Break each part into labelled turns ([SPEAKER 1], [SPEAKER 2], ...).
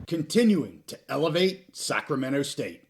[SPEAKER 1] continuing to elevate Sacramento State.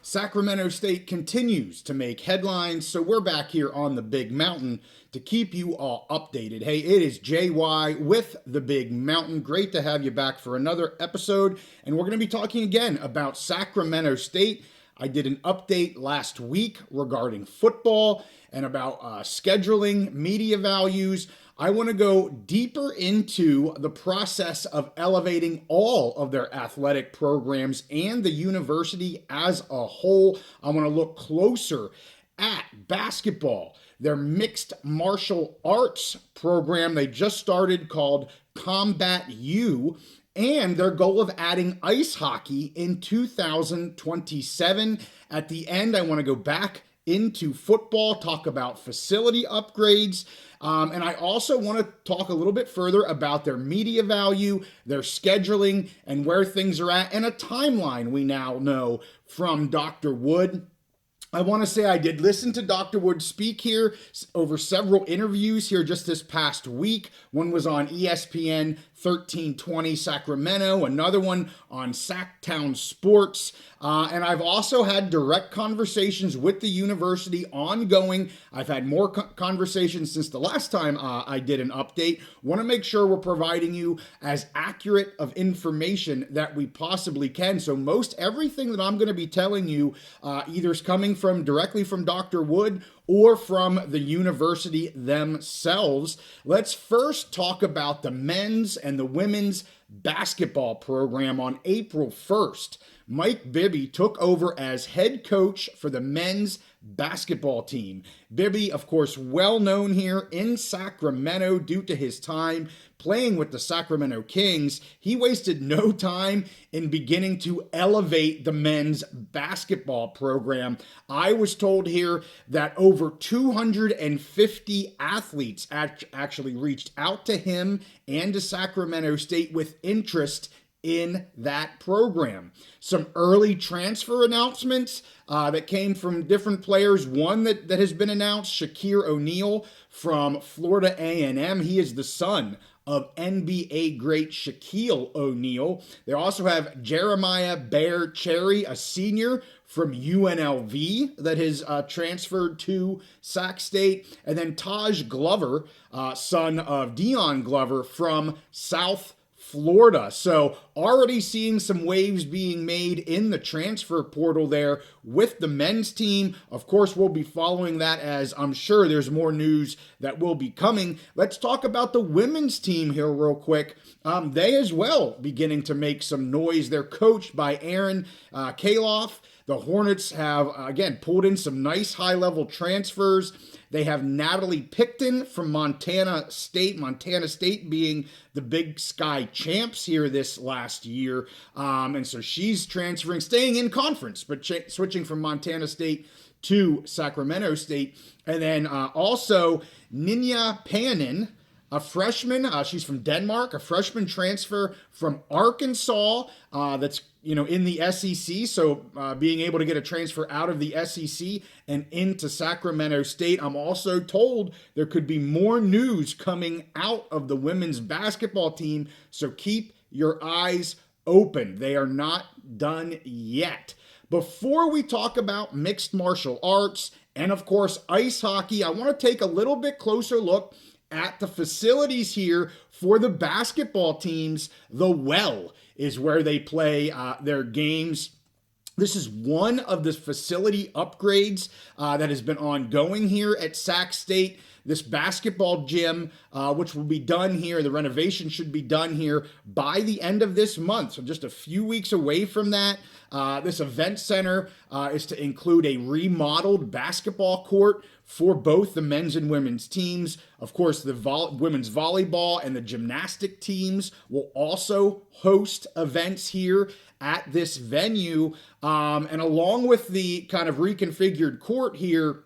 [SPEAKER 1] Sacramento State continues to make headlines, so we're back here on the Big Mountain to keep you all updated. Hey, it is JY with the Big Mountain. Great to have you back for another episode, and we're going to be talking again about Sacramento State. I did an update last week regarding football and about scheduling, media values. I want to go deeper into the process of elevating all of their athletic programs and the university as a whole. I want to look closer at basketball, their mixed martial arts program they just started called Combat U, and their goal of adding ice hockey in 2027. At the end, I want to go back into football, talk about facility upgrades, and I also want to talk a little bit further about their media value, their scheduling, and where things are at, and a timeline we now know from Dr. Wood. I want to say I did listen to Dr. Wood speak here over several interviews here just this past week. One was on ESPN 1320 Sacramento, another one on Sac St Sports, and I've also had direct conversations with the university ongoing. I've had more conversations since the last time I did an update. Want to make sure we're providing you as accurate of information that we possibly can. So most everything that I'm going to be telling you either is coming directly from Dr. Wood or from the university themselves. Let's first talk about the men's and the women's basketball program. On April 1st, Mike Bibby took over as head coach for the men's basketball team. Bibby, of course, well known here in Sacramento due to his time playing with the Sacramento Kings. He wasted no time in beginning to elevate the men's basketball program. I was told here that over 250 athletes actually reached out to him and to Sacramento State with interest in that program. Some early transfer announcements that came from different players. One that has been announced, Shakir O'Neal from Florida A&M. He is the son of NBA great Shaquille O'Neal. They also have Jeremiah Bear Cherry, a senior from UNLV that has transferred to Sac State. And then Taj Glover, son of Dion Glover from South Florida. So already seeing some waves being made in the transfer portal there with the men's team. Of course, we'll be following that as I'm sure there's more news that will be coming. Let's talk about the women's team here real quick. They as well beginning to make some noise. They're coached by Aaron Kaloff. The Hornets have, again, pulled in some nice high-level transfers. They have Natalie Picton from Montana State being the Big Sky champs here this last year. And so she's transferring, staying in conference, but switching from Montana State to Sacramento State. And then also Ninja Panin, a freshman. She's from Denmark, a freshman transfer from Arkansas that's in the SEC, so being able to get a transfer out of the SEC and into Sacramento State. I'm also told there could be more news coming out of the women's basketball team, so keep your eyes open. They are not done yet. Before we talk about mixed martial arts and, of course, ice hockey, I want to take a little bit closer look at the facilities here for the basketball teams. The Well is where they play their games. This is one of the facility upgrades that has been ongoing here at Sac State. This basketball gym, which will be done here, the renovation should be done here by the end of this month. So just a few weeks away from that. This event center is to include a remodeled basketball court for both the men's and women's teams. Of course, the women's volleyball and the gymnastic teams will also host events here at this venue. And along with the kind of reconfigured court here,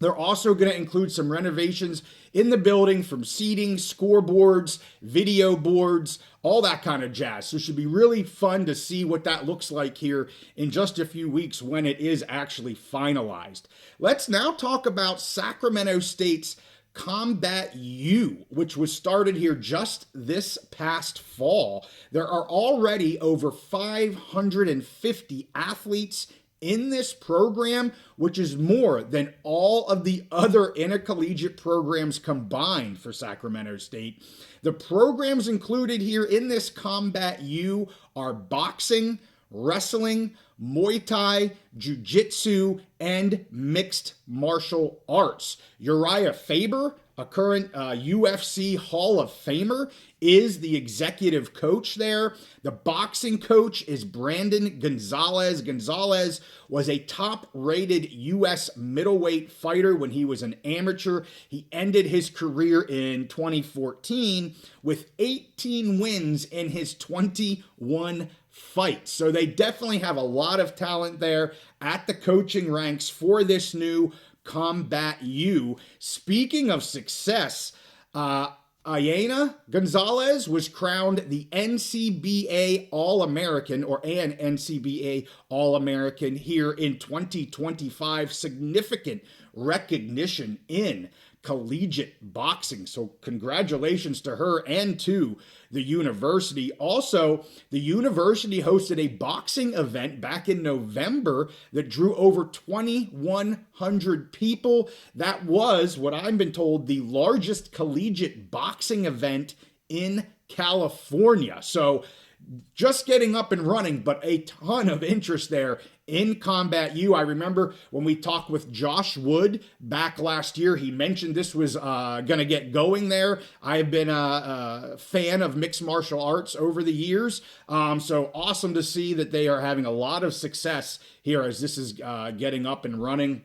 [SPEAKER 1] they're also going to include some renovations in the building from seating, scoreboards, video boards, all that kind of jazz. So it should be really fun to see what that looks like here in just a few weeks when it is actually finalized. Let's now talk about Sacramento State's Combat U, which was started here just this past fall. There are already over 550 athletes in this program, which is more than all of the other intercollegiate programs combined for Sacramento State. The programs included here in this Combat U are boxing, wrestling, Muay Thai, Jiu-Jitsu, and mixed martial arts. Uriah Faber, a current UFC Hall of Famer, is the executive coach there. The boxing coach is Brandon Gonzalez. Gonzalez was a top-rated U.S. middleweight fighter when he was an amateur. He ended his career in 2014 with 18 wins in his 21 fights. So they definitely have a lot of talent there at the coaching ranks for this new Combat U. Speaking of success, Ayana Gonzalez was crowned the NCBA All-American, or an NCBA All-American here in 2025. Significant recognition in collegiate boxing. So congratulations to her and to the university. Also, the university hosted a boxing event back in November that drew over 2,100 people. That was, what I've been told, the largest collegiate boxing event in California. So just getting up and running, but a ton of interest there in Combat U. I remember when we talked with Josh Wood back last year, he mentioned this was going to get going there. I've been a fan of mixed martial arts over the years, so awesome to see that they are having a lot of success here as this is getting up and running.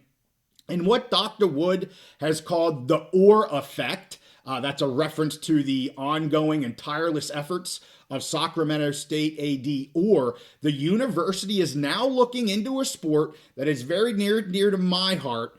[SPEAKER 1] And what Dr. Wood has called the OR effect, that's a reference to the ongoing and tireless efforts of Sacramento State AD, or the university is now looking into a sport that is very near to my heart,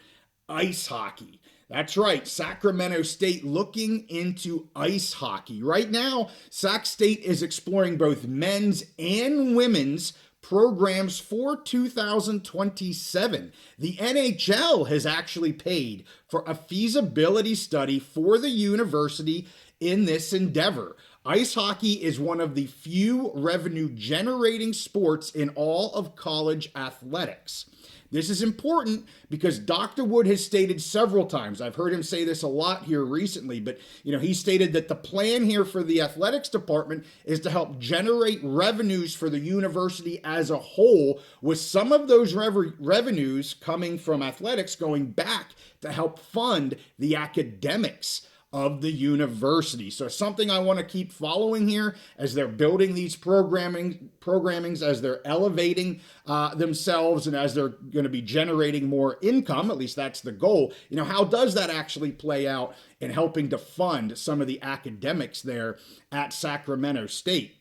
[SPEAKER 1] ice hockey. That's right, Sacramento State looking into ice hockey. Right now, Sac State is exploring both men's and women's programs for 2027. The NHL has actually paid for a feasibility study for the university in this endeavor. Ice hockey is one of the few revenue-generating sports in all of college athletics. This is important because Dr. Wood has stated several times, I've heard him say this a lot here recently, but he stated that the plan here for the athletics department is to help generate revenues for the university as a whole, with some of those revenues coming from athletics going back to help fund the academics of the university. So something I want to keep following here as they're building these programmings, as they're elevating themselves, and as they're going to be generating more income. At least that's the goal. How does that actually play out in helping to fund some of the academics there at Sacramento State?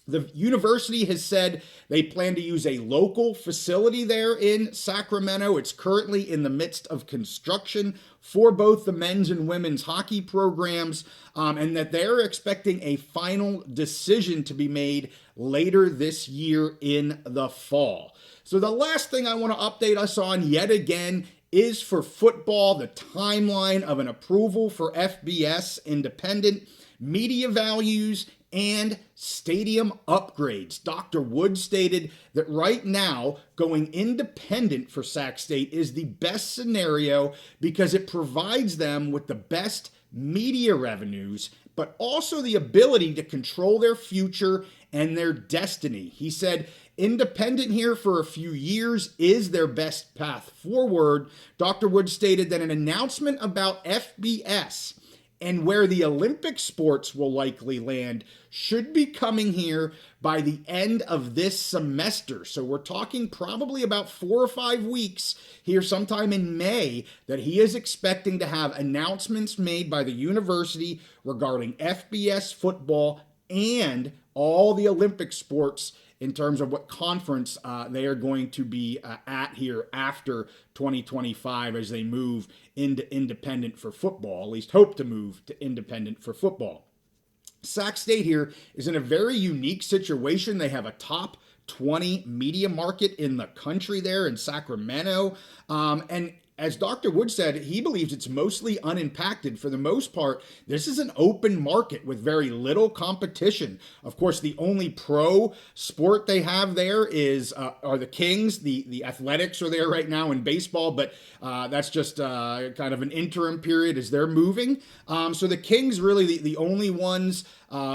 [SPEAKER 1] The university has said they plan to use a local facility there in Sacramento. It's currently in the midst of construction for both the men's and women's hockey programs, and that they're expecting a final decision to be made later this year in the fall. So the last thing I want to update us on yet again is for football, the timeline of an approval for FBS independent media values and stadium upgrades. Dr. Wood stated that right now, going independent for Sac State is the best scenario because it provides them with the best media revenues, but also the ability to control their future and their destiny. He said, independent here for a few years is their best path forward. Dr. Wood stated that an announcement about FBS and where the Olympic sports will likely land should be coming here by the end of this semester. So we're talking probably about 4 or 5 weeks here sometime in May that he is expecting to have announcements made by the university regarding FBS football and all the Olympic sports in terms of what conference they are going to be at here after 2025 as they move into independent for football, at least hope to move to independent for football. Sac State here is in a very unique situation. They have a top 20 media market in the country there in Sacramento. And as Dr. Wood said, he believes it's mostly unimpacted. For the most part, this is an open market with very little competition. Of course, the only pro sport they have there are the Kings. The Athletics are there right now in baseball, but that's just kind of an interim period as they're moving. So the Kings really the only ones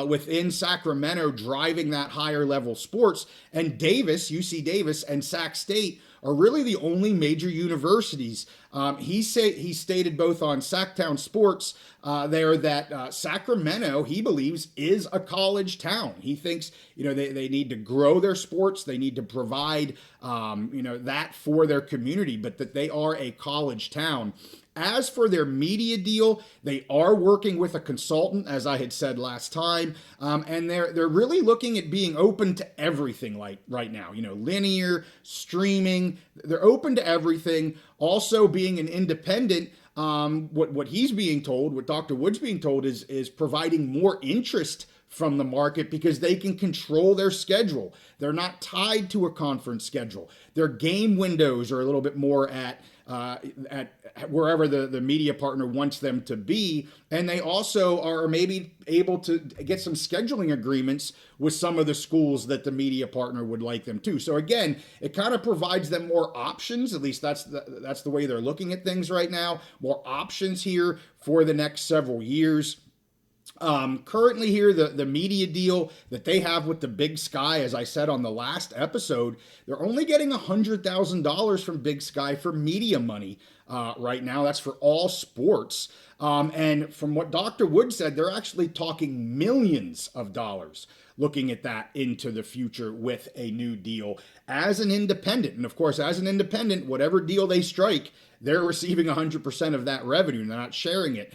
[SPEAKER 1] within Sacramento driving that higher level sports. And UC Davis and Sac State are really the only major universities. He stated both on Sacktown Sports there that Sacramento, he believes, is a college town. He thinks, they need to grow their sports. They need to provide, that for their community, but that they are a college town. As for their media deal, they are working with a consultant, as I had said last time, and they're really looking at being open to everything like right now. Linear, streaming, they're open to everything. Also, being an independent, what he's being told, what Dr. Wood's being told is providing more interest from the market because they can control their schedule. They're not tied to a conference schedule. Their game windows are a little bit more at wherever the media partner wants them to be. And they also are maybe able to get some scheduling agreements with some of the schools that the media partner would like them to. So again, it kind of provides them more options. At least that's the way they're looking at things right now. More options here for the next several years. Currently here, the media deal that they have with the Big Sky, as I said on the last episode, they're only getting $100,000 from Big Sky for media money right now. That's for all sports. And from what Dr. Wood said, they're actually talking millions of dollars looking at that into the future with a new deal as an independent. And of course, as an independent, whatever deal they strike, they're receiving 100% of that revenue. They're not sharing it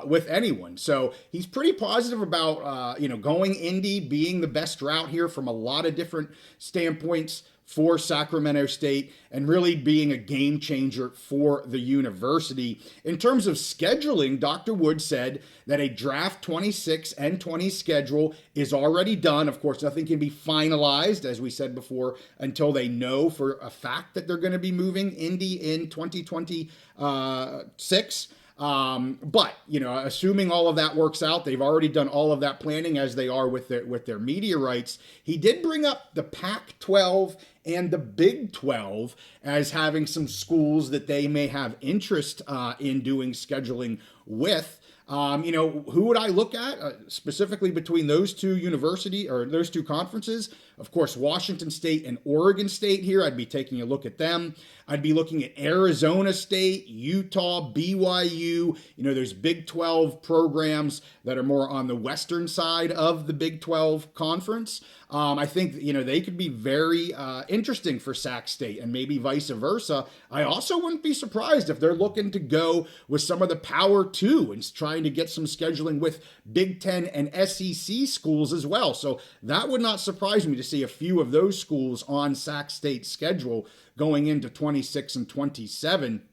[SPEAKER 1] with anyone. So he's pretty positive about, going indie, being the best route here from a lot of different standpoints for Sacramento State and really being a game changer for the university. In terms of scheduling, Dr. Wood said that a draft 26 and 20 schedule is already done. Of course, nothing can be finalized, as we said before, until they know for a fact that they're going to be moving Indy in 2026. But assuming all of that works out, they've already done all of that planning as they are with their media rights. He did bring up the Pac-12 and the Big 12 as having some schools that they may have interest in doing scheduling with. Who would I look at specifically between those two those two conferences? Of course, Washington State and Oregon State here. I'd be taking a look at them. I'd be looking at Arizona State, Utah, BYU. There's Big 12 programs that are more on the western side of the Big 12 conference. I think, they could be very interesting for Sac State and maybe vice versa. I also wouldn't be surprised if they're looking to go with some of the Power 2 and trying to get some scheduling with Big 10 and SEC schools as well. So that would not surprise me to see a few of those schools on Sac State's schedule going into 26 and 27.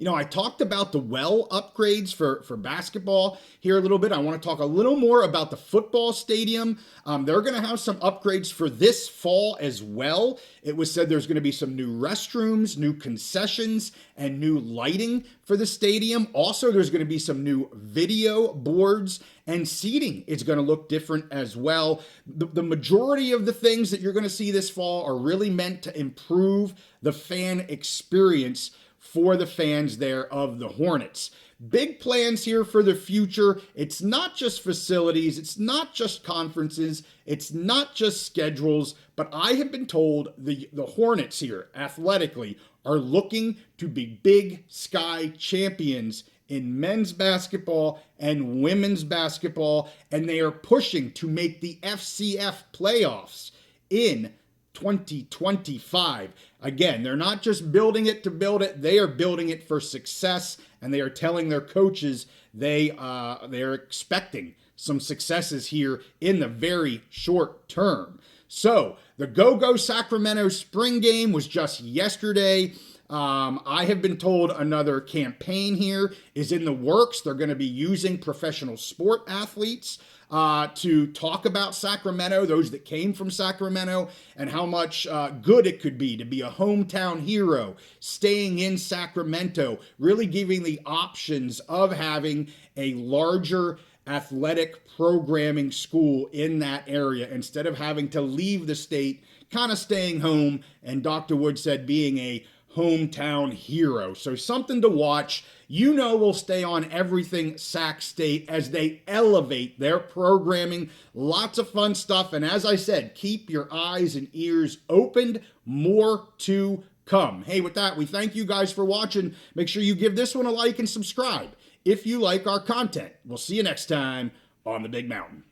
[SPEAKER 1] I talked about the well upgrades for basketball here a little bit. I want to talk a little more about the football stadium. They're going to have some upgrades for this fall as well. It was said there's going to be some new restrooms, new concessions, and new lighting for the stadium. Also, there's going to be some new video boards and seating. It's going to look different as well. The majority of the things that you're going to see this fall are really meant to improve the fan experience for the fans there of the Hornets. Big plans here for the future. It's not just facilities, it's not just conferences, it's not just schedules, but I have been told the Hornets here, athletically, are looking to be Big Sky champions in men's basketball and women's basketball, and they are pushing to make the FCF playoffs in 2025. Again, they're not just building it to build it, they are building it for success, and they are telling their coaches they are expecting some successes here in the very short term. So, the Go Sacramento spring game was just yesterday. I have been told another campaign here is in the works. They're going to be using professional sport athletes to talk about Sacramento, those that came from Sacramento, and how much good it could be to be a hometown hero, staying in Sacramento, really giving the options of having a larger athletic programming school in that area instead of having to leave the state, kind of staying home, and Dr. Wood said being a hometown hero. So something to watch. You know, we'll stay on everything Sac State as they elevate their programming. Lots of fun stuff. And as I said, keep your eyes and ears opened. More to come. Hey, with that, we thank you guys for watching. Make sure you give this one a like and subscribe if you like our content. We'll see you next time on the Big Mountain.